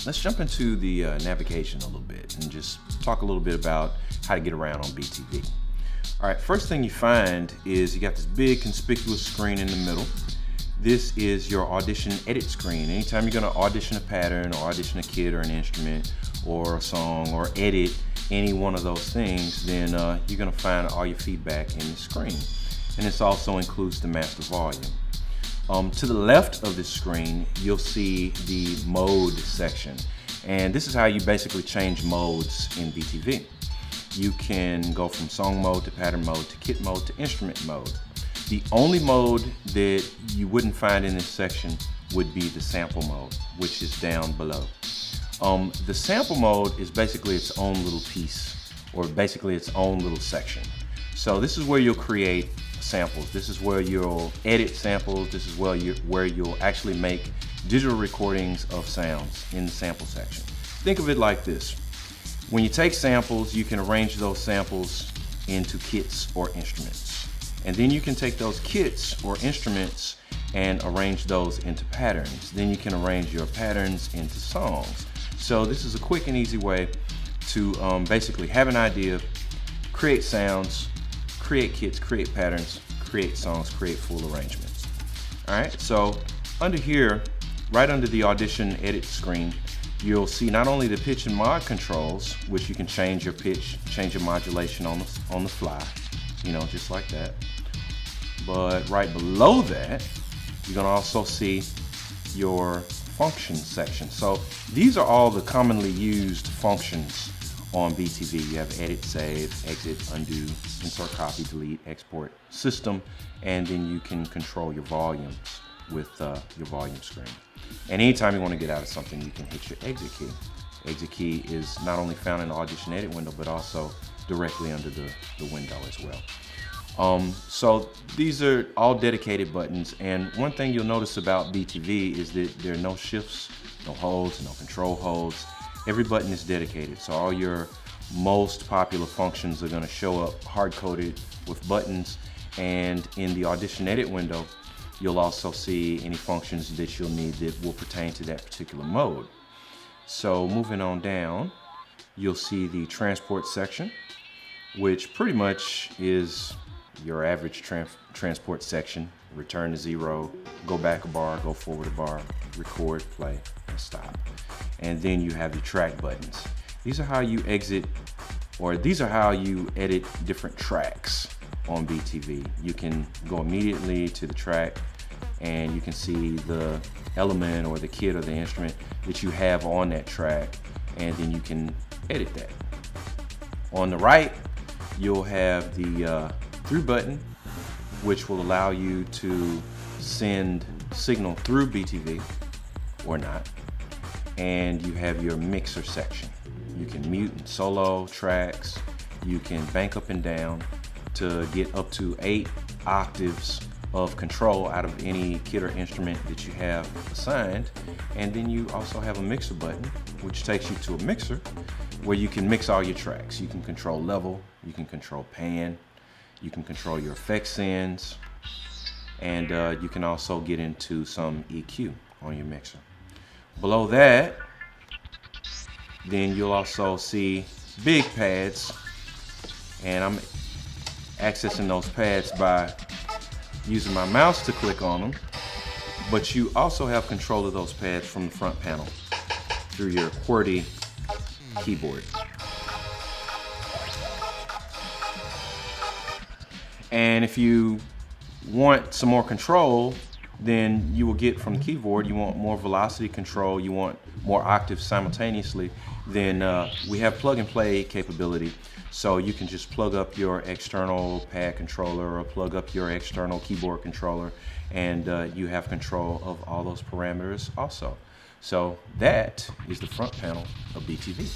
let's jump into the navigation a little bit and just talk a little bit about how to get around on BTV. All right, first thing you find is you got this big conspicuous screen in the middle. This is your audition edit screen. Anytime you're gonna audition a pattern or audition a kit or an instrument or a song or edit any one of those things, then you're gonna find all your feedback in the screen. And this also includes the master volume. To the left of this screen, you'll see the mode section. And this is how you basically change modes in BTV. You can go from song mode to pattern mode to kit mode to instrument mode. The only mode that you wouldn't find in this section would be the sample mode, which is down below. The sample mode is basically its own little piece, or basically its own little section. So this is where you'll create samples. This is where you'll edit samples. This is where you'll actually make digital recordings of sounds in the sample section. Think of it like this. When you take samples, you can arrange those samples into kits or instruments. And then you can take those kits or instruments and arrange those into patterns. Then you can arrange your patterns into songs. So this is a quick and easy way to basically have an idea, create sounds, create kits, create patterns, create songs, create full arrangements. All right, so under here, right under the audition edit screen, you'll see not only the pitch and mod controls, which you can change your pitch, change your modulation on the fly, you know, just like that. But right below that, you're gonna also see your functions section. So these are all the commonly used functions on BTV. You have edit, save, exit, undo, insert, copy, delete, export, system, and then you can control your volumes with your volume screen. And anytime you want to get out of something, you can hit your exit key. Exit key is not only found in the audition edit window, but also directly under the window as well. So these are all dedicated buttons, and one thing you'll notice about BTV is that there are no shifts, no holds, no control holds. Every button is dedicated, so all your most popular functions are going to show up hard-coded with buttons, and in the audition edit window, you'll also see any functions that you'll need that will pertain to that particular mode. So moving on down, you'll see the transport section, which pretty much is your average transport section. Return to 0, go back a bar, go forward a bar, record, play, and stop. And then you have the track buttons. These are how you exit, or these are how you edit different tracks on BTV. You can go immediately to the track and you can see the element or the kit or the instrument that you have on that track, and then you can edit that. On the right, you'll have the through button, which will allow you to send signal through BTV or not. And you have your mixer section. You can mute and solo tracks. You can bank up and down to get up to 8 octaves of control out of any kit or instrument that you have assigned. And then you also have a mixer button, which takes you to a mixer where you can mix all your tracks. You can control level, you can control pan, you can control your effect sends, and you can also get into some EQ on your mixer. Below that, then you'll also see big pads, and I'm accessing those pads by using my mouse to click on them, but you also have control of those pads from the front panel through your QWERTY keyboard. And if you want some more control, then you will get from the keyboard, you want more velocity control, you want more octaves simultaneously, then we have plug and play capability. So you can just plug up your external pad controller or plug up your external keyboard controller, and you have control of all those parameters also. So that is the front panel of BTV.